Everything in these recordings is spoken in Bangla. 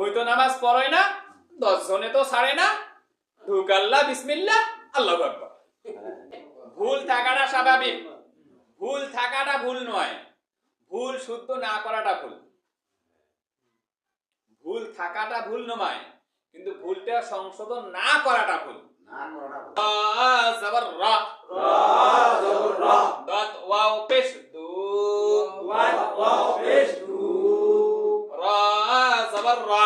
তুই তো নামাজ পড়োই না, 10 জনে তো ছাড়ে না, ঢুক আল্লাহ বিসমিল্লাহ আল্লাহু আকবার। ভুল থাকাটা স্বাভাবিক, ভুল থাকাটা ভুল নয়, ভুল শুদ্ধ না করাটা ভুল। ভুল থাকাটা ভুল নয়, কিন্তু ভুলটা সংশোধন না করাটা ভুল। জবর রা, জবর রা, দাত ওয়াও পেশ দু, ওয়াও পেশ দু, রা জবর রা,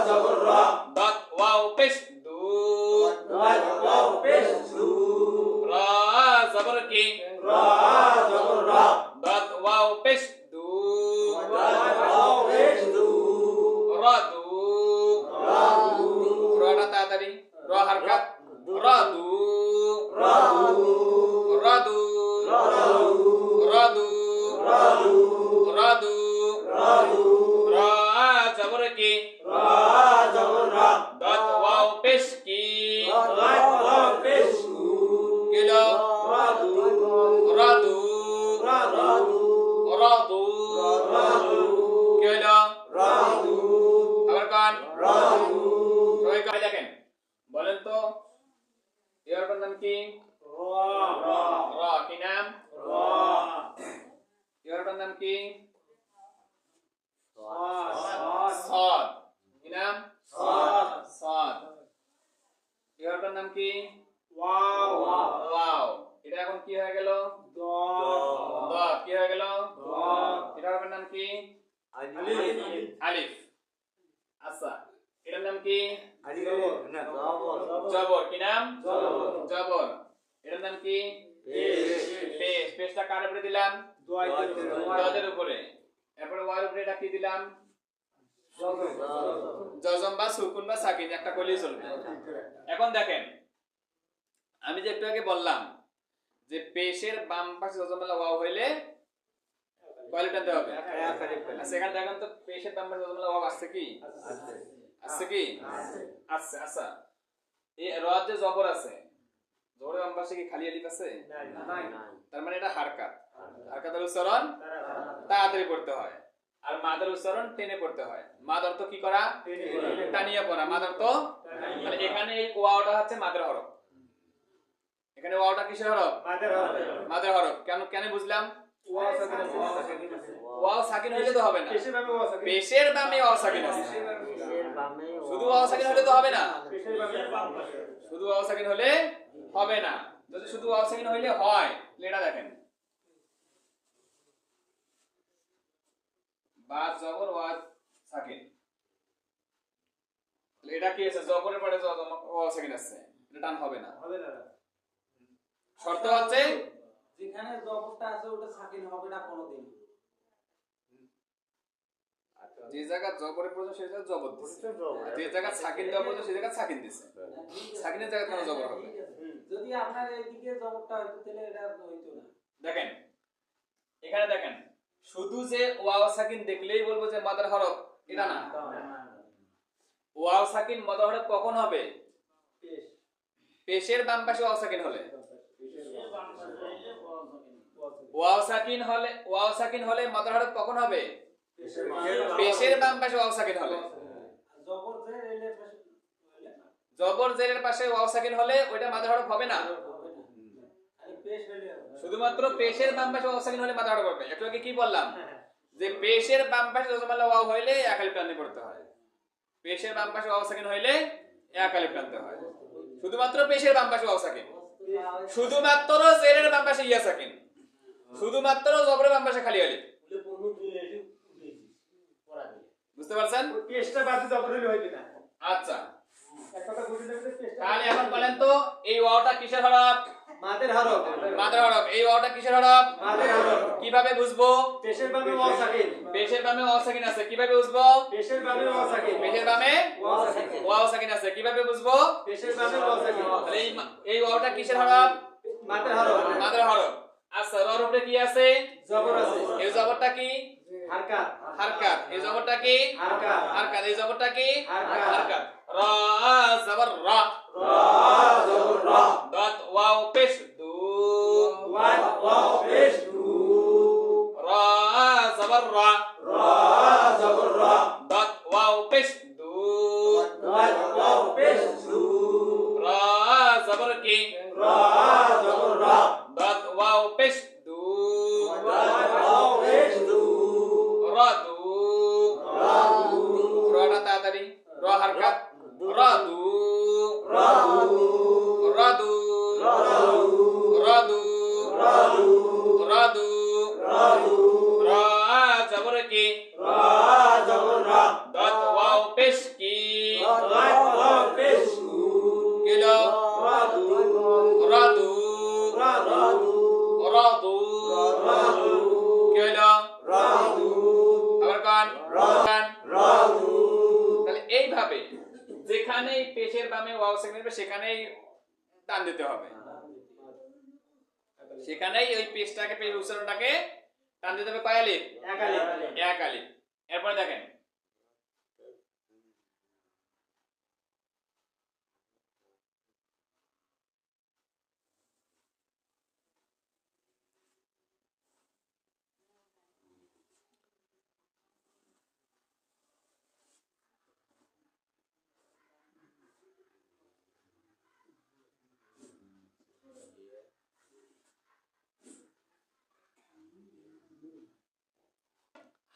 জবর রা, দাত ওয়াও পেশ দু, ওয়াও পেশ দু, রা জবর কি, জবর রা, দাত ওয়াও পেশ দু, ওয়াও পেশ দু, রাদু, রাটা তাড়াতাড়ি, রা হারকাত, রাদু, রাদু, রাদু, রাদু, রাদু, রাদু, রা জবর কি, জবর রা, দাত ওয়াও পেশ কি, ওয়াও পেশ দু, কিলো, রাদু, রাদু, রাদু, রাদু, রাদু, কিলো, রাদু, আবার কান, রাদু, সবাই কানে দেখেন, বলেন তো ইয়ারটার নাম কি? রা। কি নাম? ইয়ারটার নাম কি? সাদ। কি নাম? সাদ। ইয়ারটার নাম কি? ওয়াও। এটা এখন কি হয়ে গেল? দাদ। কি হয়ে গেল? এটার নাম কি? আলিফ। আচ্ছা, এটার নাম কি? জবর। কি নাম? জবর। এটার নাম কি? পেশ। পেশটা কার উপরে দিলাম? দাদের উপরে। এরপরে ওয়ার উপরে এটা কি দিলাম? জজম বা সুকুন বা সাকিন, একটা কইলেই চলবে। এখন দেখেন, আমি যে একটু আগে বললাম যে পেশের বাম পাশে জজমালা ওয়াও হইলে কয়লি টানতে হবে? আচ্ছা, এখানে দেখেন তো পেশের বাম পাশে জজমালা ওয়াও আছে কি? আছে কি? আছে। আচ্ছা, এই র যে জবর আছে, জবরের বাম পাশে কি খালি আলিফ আছে? তার মানে এটা হারকাত। হারকাতের উচ্চারণ তাড়াতাড়ি পড়তে হয়, আর মাদের উচ্চারণ টেনে পড়তে হয়। মাদ অর্থ কি করা? টানিয়ে পড়া। মাদ অর্থ, মানে এখানে এই ওয়াওটা হচ্ছে মাদের হরফ। এখানে ওয়াওটা কিসের হরফ? মাদের হরফ। কেন বুঝলাম? ওয়াও সাকিন হইলে তো হবে না, পেশের বামে ওয়াও সাকিন আছে। শুধু ওয়াও সাকিন হলে তো হবে না, শুধু ওয়াও সাকিন হলে হবে না। যদি শুধু ওয়াও সাকিন হইলে হয়, এটা দেখেন, বা জবর ওয়া সাকিন, এটা কি আছে? জবরের পরে ওয়াও সাকিন আছে, এটা টান হবে না। শর্ত হচ্ছে যেখানে জবরটা আছে ওটা সাকিন হবে না কোনোদিন। যে জায়গা জবরের প্রয়োজন সেই জায়গা জবর দিছে, যে জায়গা সাকিন দেওয়ার প্রয়োজন সেই জায়গা সাকিন দিছে। সাকিনের জায়গায় কোনো জবর হবে। যদি আপনার এইদিকে জবরটা হইতো তাহলে এটা হইতো না। দেখেন, এখানে দেখেন, শুধু যে ওয়াও সাকিন দেখলেই বলবো যে মাদার হরফ, এটা না। ওয়াও সাকিন মাদার হরফ কখন হবে? পেশের বাম পাশে ওয়াও সাকিন হলে। ওয়াও সাকিন হলে মাদার হরফ কখন হবে? পেশের বাম পাশে ওয়াও সাকিন হলে। জবর জেরের পাশে ওয়াও সাকিন হলে ওইটা মাদার হরফ হবে না। শুধুমাত্র পেশের বাম পাশে ওয়াও সাকিন হলে মাদার হরফ হবে। একটু আগে কি বললাম যে পেশের বাম পাশে জজমালা ওয়াও হইলে এক আলিফ টানতে পড়তে হয়। পেশের বাম পাশে ওয়াও সাকিন হইলে এক আলিফ টানতে হয়। শুধুমাত্র পেশের বাম পাশে ওয়াও সাকিন, শুধুমাত্র জেরের বাম পাশে ইয়া সাকিন, শুধুমাত্র জবরের বাম পাশে খালি আলিফ। বুঝতে পারছেন? পেশটা বাদে জবর হইলে হইবে না। আচ্ছা, একটা কথা বুঝে নেবেন, পেশটা তাহলে এখন বলেন তো এই ওয়াওটা কিসের হরফ? মাদের হরফ। মাদের হরফ। এই ওয়াওটা কিসের হরফ? মাদের হরফ। কিভাবে বুঝবো? পেশের বামে ওয়াও সাকিন। পেশের বামে ওয়াও সাকিন আছে, কিভাবে বুঝবো? পেশের বামে ওয়াও সাকিন। পেশের বামে ওয়াও সাকিন। ওয়াও সাকিন আছে, কিভাবে বুঝবো? পেশের বামে ওয়াও সাকিন। তাহলে এই ওয়াওটা কিসের হরফ? মাদের হরফ। মাদের হরফ। আচ্ছা, রর উপরে কি আছে? জবর আছে। এই জবরটা কি? হারকাত। হারকাত। এই জবরটা কি? হারকাত। হারকাত। এই জবরটা কি? হারকাত। হারকাত। রা জবর রা, জবর রা, দাত ওয়াও পেশ দু, ওয়াও পেশ দু, রা জবর রা, জবর রা, দাত ওয়াও আলিফের বামে ওয়াও সাকিন আসবে সেখানেই টান দিতে হবে, সেখানেই ওই পেশটাকে পেশ উচ্চারণটাকে টান দিতে হবে। কয় আলিফ? এক আলিফ। এক আলিফ। এরপরে দেখেন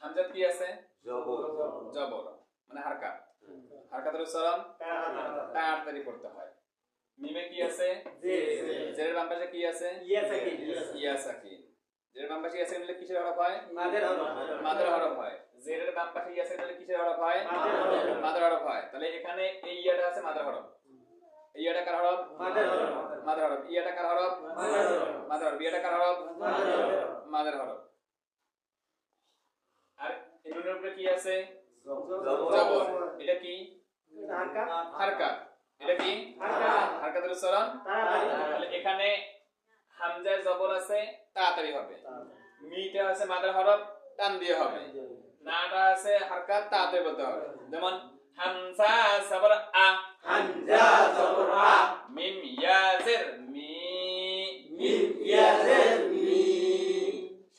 হামজাত কি আছে? জবর। জবর মানে হারকাত, হারকাতের উচ্চারণ তাড়াতাড়ি করতে হয়। মিমে কি আছে? জেরের বাম পাশে কি আছে? ইয়া সাকিন। ইয়া সাকিন। জেরের বাম পাশে ইয়া সাকিন হলে কিসের হরফ হয়? মাদের হরফ। মাদের হরফ হয়। জেরের বাম পাশে ইয়া সাকিন হলে কিসের হরফ হয়? মাদের হরফ হয়। তাহলে এখানে এই ইয়াটা আছে মাদের হরফ, এই ইয়াটা কার হরফ? মাদের হরফ। মাদের হরফ। ইয়াটা কার হরফ? মাদের হরফ। ইয়াটা কার হরফ? মাদের হরফ। আর এই নুনের উপরে কি আছে? জবর। এটা কি? হারকাত। হারকাত। এটা কি? হারকাতের উচ্চারণ তাহলে এখানে হামজায় জবর আছে তাড়াতাড়ি হবে, মিটা আছে মাদের হরফ টান দিয়ে হবে, নাটা আছে হারকাত তাড়াতাড়ি বলতে হবে। যেমন হামজা জবর আ, হামজা জবর আ। মিম ইয়াজের মি, মিম ইয়াজের মি।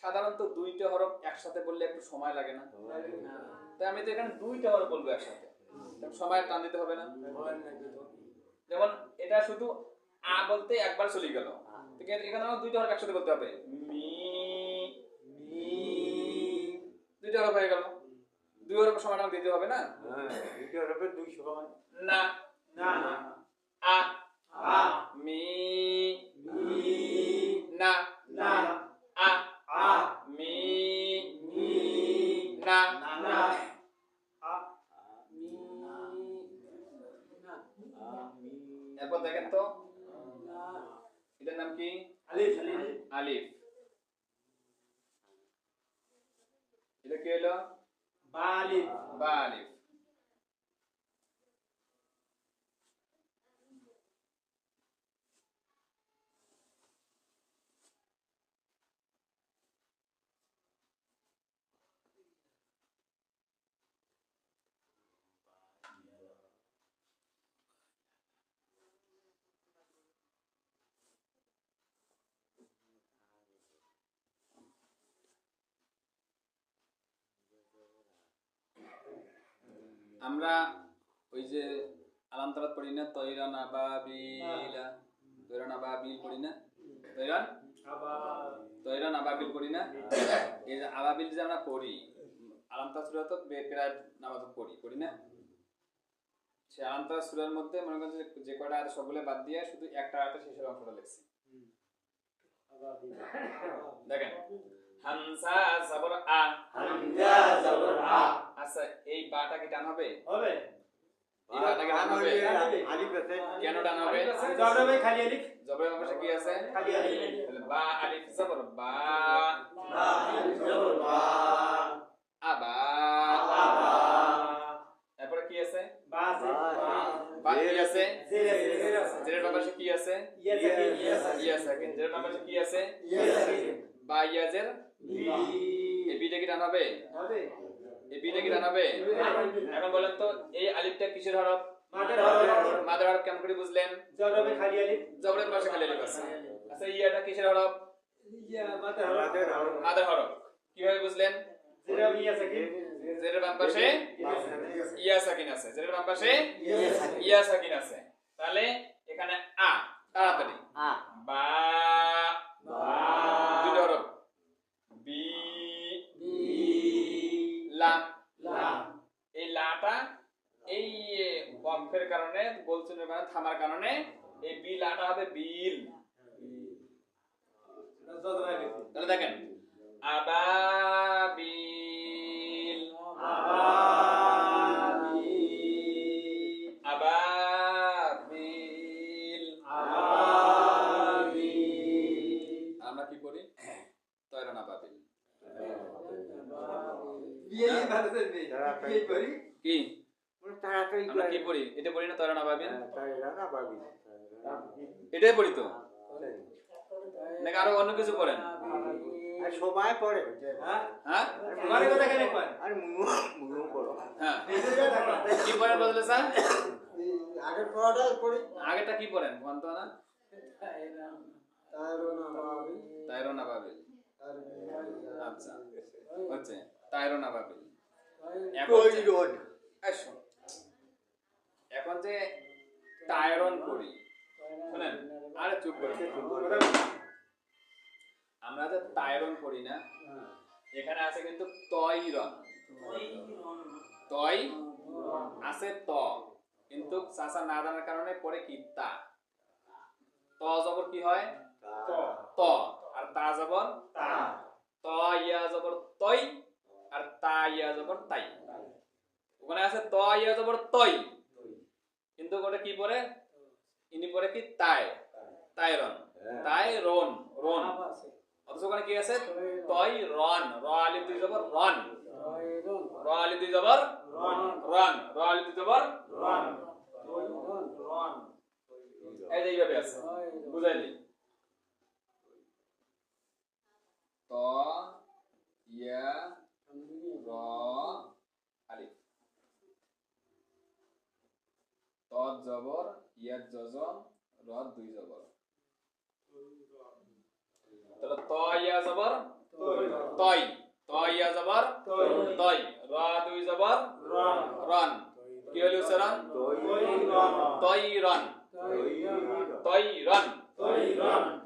সাধারণত দুইটা হরফ একসাথে বললে একটু সময় লাগে না? তাই আমি তো এখানে দুইটা হরফ বলবো একসাথে, সময় টান দিতে হবে না? যেমন এটা শুধু আ বলতে একবার চলে গেল, এখানে আমার দুইটা হরফ একসাথে বলতে হবে, মি মি। দুইটা হরফ হয়ে গেল, দুই হরফ সময় টান দিতে হবে না? দুইটা হরফের দুই সময়। না না। আ আ। মি মি। না না। আ আ। মি মি। না না। আ। এরপর দেখেন তো এটার নাম কি? আলিফ। আলিফ। এটা কি হলো? বা আলিফ। বা আলিফ। আমরা ওই যে আলামতারাত পড়ি না, তৈরান আবাবিলা, তৈরান আবাবিল পড়ি না, তৈরান তৈরান আবাবিল পড়ি না, এই যে আবাবিল যে আমরা পড়ি আলামতারাত সূরা তো প্রায় নামাজ পড়ি না, সেই আলামতারাত সূরার মধ্যে মনে করেন যে কয়টা আয়াত সবগুলো বাদ দিয়ে শুধু একটা আয়াতের শেষের অংশটা লিখছি। দেখেন হামজা জবর আ, হামজা জবর আ। আচ্ছা এই বাটা কি টান হবে? হবে। এই বাটা কি টান হবে? আলিফ আছে। কেন টান হবে? জবরে খালি আলিফ। জবরের পাশে কি আছে? খালি আলিফ। তাহলে বা আলিফ জবর বা, বা আলিফ জবর বা। আবা, আবা। তারপরে কি আছে? বা আছে। বা কি আছে? জের আছে। জেরের পাশে কি আছে? ইয়া সাকিন। ইয়া সাকিন। জেরের পাশে কি আছে? ইয়া সাকিন। বা ইয়াজের বি। এই বিটা কি টান হবে? হবে। এই বিটা কি টান হবে? এখন বলেন তো এই আলিফটা কিসের হরফ? মাদের হরফ। মাদের হরফ কেমন করে বুঝলেন? জবরে খালি আলিফ। জবরের পাশে খালি আলিফ আছে। আচ্ছা ইয়াটা কিসের হরফ? ইয়া মাদের হরফ। মাদের হরফ। কিভাবে বুঝলেন? জেরে ইয়া সাকিন। জেরের বাম পাশে ইয়া সাকিন আছে, জেরের বাম পাশে ইয়া সাকিন আছে। তাহলে এখানে আ তাড়াতাড়ি আ। বা, বা। দুটো হরফ বি বি। লা, লা। এই লাটা এই ওয়াকফের কারণে গোলচিহ্নের কারণে থামার কারণে এই বি লাটা হবে বিল। তাহলে দেখেন আবাবিল, আবাবিল। আবাবিল। আবাবিল। আমরা কি করি? তয়রান আবাবিল। বিয়ে ভালো চলবে। বিয়ে করি। কি? তাড়াতাড়ি আমরা কি পড়ি? এটা পড়ি না তয়রন আবাবিল? তাইরা না ভাবি এটাই পড়ি তো নাকি আরো অন্য কিছু পড়েন? আর সবাই পড়ে হ্যাঁ মানে কথা কেন কয় আর মুনু পড়ো হ্যাঁ কি পড়েন বদলে স্যার? আগের পড়াটাই পড়ি আগেরটা কি পড়েন বলতো না? তাইরোনা ভাবি তায়রন আবাবিল। আচ্ছা হচ্ছে তায়রন আবাবিল। কইরন আসো এখন যে টায়রন করি শুনেন আরে চুপ করে আমরা যে টায়রন করি না এখানে আছে কিন্তু তয়রন তয় আছে ত কিন্তু চাচা না জানার কারণে পরে কি তা ত জবর কি হয় ত আর তা জবর তা ত ইয়া জবর তয় আর তা ইয়া জবর তাই ওখানে আছে ত ইয়া জবর তয় কিন্তু ওটা কি পরে ইনি পরে কি তাই তাইরন তাইরন রন অথচ ওখানে কি আছে তয় রন র আলিফ দুই জবর রন র আলিফ দুই জবর রন র আলিফ দুই জবর রন রন এই যে এইভাবে আছে বুঝাইলি ত ইয়া র আলিফ ত জবর ইয়া জজম র দুই জবর তাহলে ত ইয়া জবর তয় ত ইয়া জবর তয় র দুই জবর রন কি হলো উচ্চারণ তয়রন তয়রন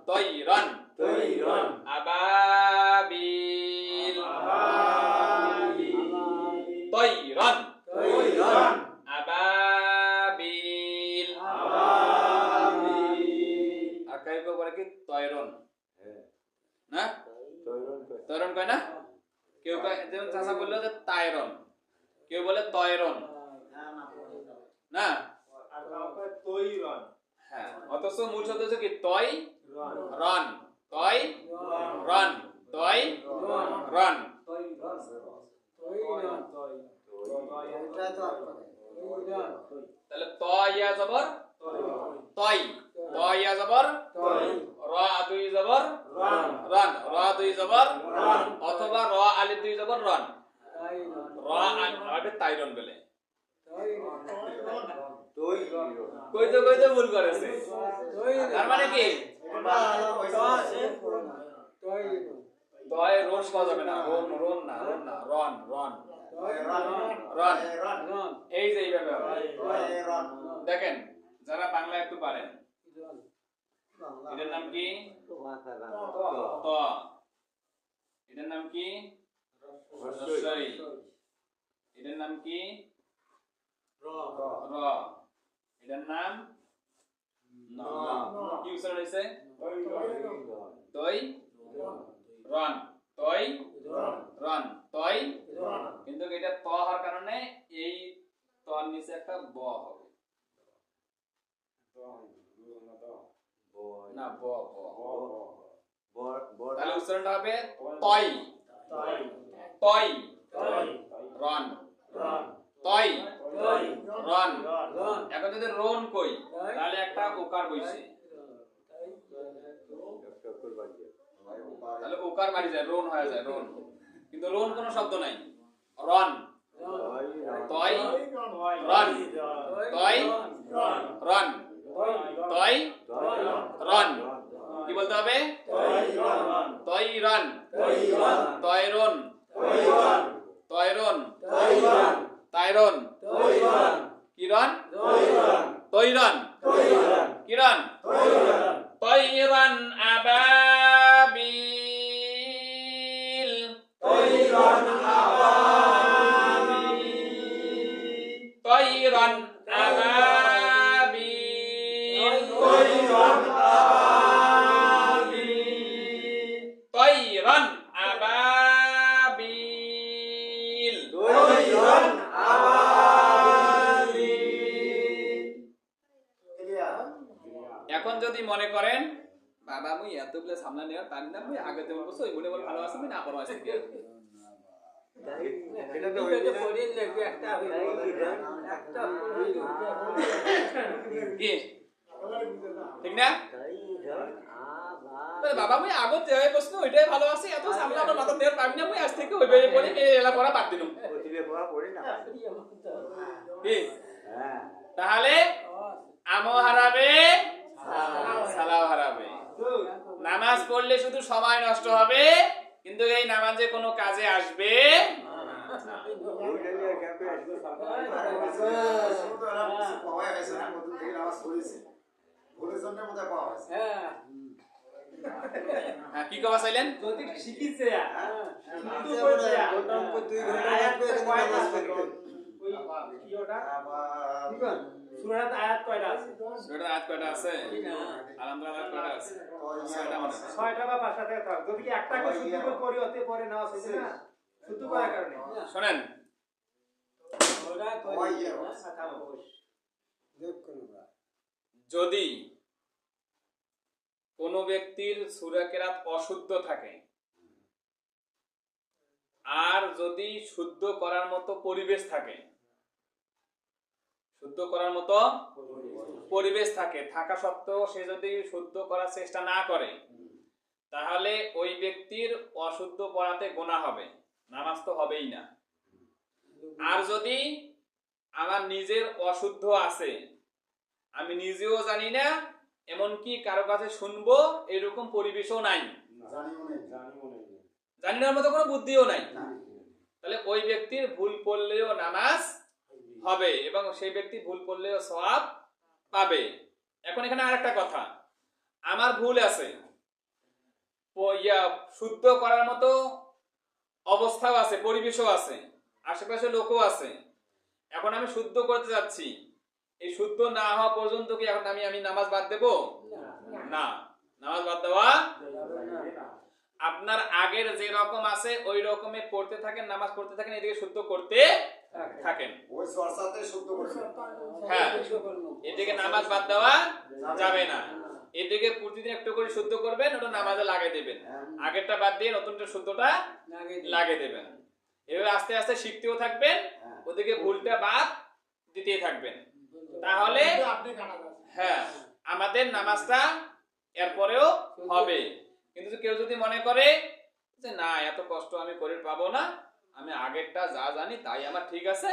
তয়রন আবাবিল তয়রন আবাবিল আকাই কো বলে কি তয়রন না তয়রন কয় না কেউ কয় যেমন চাচা বললো যে তায়রন কেউ বলে তয়রন না আর কাউ কয় তৈরন হ্যাঁ অথচ মূল শব্দ হচ্ছে কি তয় রন তয় রন তয় রন তাহলে তয় ইয়া জবর তয় তয় ইয়া জবর র দুই জবর রন র দুই জবর অথবা র আলিফ দুই জবর রন র আলিফ তাইরন বলে কইতে ভুল করেছে তার মানে কি তয় রোশ পাওয়া যাবে না রন রন না রন না রন রন রন এই যে এইভাবে হবে। দেখেন যারা বাংলা একটু পারেন এটার নাম কি ত এটার নাম কি রস্বই এটার নাম কি র এটার নাম ন কি উচ্চারণ হইছে তয় রন তয় রন তয় কিন্তু এটা ত হওয়ার কারণে এই তর নিচে একটা ব হবে না ব ব তাহলে উচ্চারণটা হবে তয় তয় রন তয় রন এখন যদি রন কই তাহলে একটা ওকার বইছে তাহলে ওকার মারি যায় রন হয়ে যায় রন কিন্তু রন কোনো শব্দ নাই রন তয় রন তয় রন তয় রন কি বলতে হবে তয় রন তয় রন তয় রন তাইরন কিরণ তৈরন কিরণ তৈরন আবাবিল তৈরন আবাবিল তৈরন আবাবিল এখন যদি মনে করেন বাবা মুই এতগুলো সামলা নেওয়ার তার না মুই আগে যেমন বলছো ওই মনে বল ভালো আছে না পড়ো আছে এটা তো দুইটাকে হইছে না। পড়িয়ে নেবে, একটা হইবে। একটা পড়িয়ে কি ঠিক না তাহলে বাবা মুই আগত যে প্রশ্ন ওইটাই ভালো আছে এত সামনে আমার মাথা দেওয়ার পাবি না মুই আজ থেকে ওই বেয়ে পড়ি এই এলা পড়া বাদ দিলাম কতিলে পড়া পড়ি না কি হ্যাঁ তাহলে আমও হারাবে সালাও হারাবে নামাজ পড়লে শুধু সময় নষ্ট হবে কিন্তু এই নামাজে কোনো কাজে আসবে না। ওইটা নিয়ে ক্যাম্পে আসবে হ্যাঁ হ্যাঁ কি কথা চাইলেন যদি শিখিছে কিন্তু আচ্ছা, কইছে মোটামুটি 2 ঘন্টা আয়াত লাগবে এখানে কয়টা নামাজ আছে পড়তে। ওই কি ওটা ঠিক আছে? সূরাত আয়াত কয়টা আছে সেটা আয়াত কয়টা আছে আলহামদুলিল্লাহ আয়াত কয়টা আছে ছয়টা মনে হয়। 6টা বা 5টা থেকে থাক যদি কি একটা করে শুদ্ধ করে পড়ি হতে পরে না আছে না শুদ্ধ করার কারণে শোনেন ওরা কইছে দেখুন না। যদি কোনো ব্যক্তির সূরা কেরাত অশুদ্ধ থাকে আর যদি শুদ্ধ করার মতো পরিবেশ থাকে শুদ্ধ করার মতো পরিবেশ থাকে থাকা সত্ত্বেও সে যদি শুদ্ধ করার চেষ্টা না করে তাহলে ওই ব্যক্তির অশুদ্ধ পড়াতে গোনা হবে নামাজ তো হবেই না আর যদি আমার নিজের অশুদ্ধ আছে আমি নিজেও জানি না এমনকি কারো কাছে শুনবো এরকম পরিবেশও নাই জানার মতো কোনো বুদ্ধিও নাই তাহলে ওই ব্যক্তির ভুল করলেও নামাজ হবে এবং সেই ব্যক্তি ভুল করলেও সওয়াব পাবে এখন এখানে আরেকটা কথা আমার ভুল আছে শুদ্ধ করার মতো অবস্থাও আছে পরিবেশও আছে আশেপাশে লোকও আছে এখন আমি শুদ্ধ করতে যাচ্ছি এই শুদ্ধ না হওয়া পর্যন্ত কি এখন আমি নামাজ বাদ দেব না নামাজ বাদ দেওয়া আপনার আগের যে রকম আছে ওই রকমে পড়তে থাকেন নামাজ পড়তে থাকেন এদিকে শুদ্ধ করতে থাকেন হ্যাঁ এদিকে নামাজ বাদ দেওয়া যাবে না এদিকে প্রতিদিন একটু করে শুদ্ধ করবেন ওটা নামাজে লাগিয়ে দেবেন আগেরটা বাদ দিয়ে নতুনটা শুদ্ধটা লাগিয়ে দেবেন এভাবে আস্তে আস্তে শিখতেও থাকবেন ওদিকে ভুলটা বাদ দিতেই থাকবেন তাহলে হ্যাঁ আমাদের নামাজটা এরপরেও হবে কিন্তু কেউ যদি মনে করে যে না এত কষ্ট আমি করে পাবো না আমি আগেরটা যা জানি তাই আমার ঠিক আছে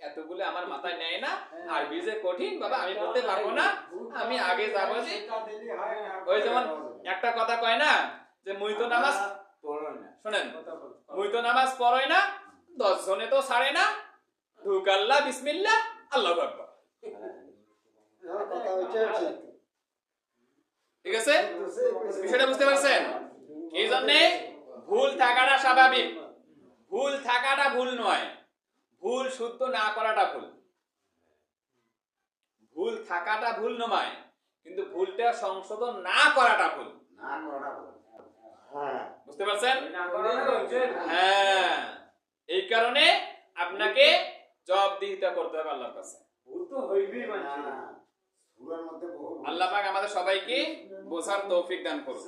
এতগুলো আমার মাথায় নেয় না আর বিজে কঠিন বাবা আমি করতে পারবো না আমি আগে যাবো যে ওই যেমন একটা কথা কয় না যে মুই তো নামাজ শোনেন মুই তো নামাজ পড়ই না 10 জনে তো ছাড়ে না ঢুকাল্লা বিসমিল্লাহ আল্লাহু আকবার কথা হচ্ছে ঠিক। ঠিক আছে বিষয়টা বুঝতে পারছেন এই জন্য ভুল থাকাটা স্বাভাবিক ভুল থাকাটা ভুল নয় ভুল শুদ্ধ না করাটা ভুল ভুল থাকাটা ভুল নয় কিন্তু ভুলটা সংশোধন না করাটা ভুল হ্যাঁ বুঝতে পারছেন না করাটা হচ্ছে হ্যাঁ এই কারণে আপনাকে জবাবদিহিতা করতে হবে আল্লাহর কাছে ভুল তো হইবেই মানে আল্লাহ পাক আমাদের সবাইকে বোঝার তৌফিক দান করুন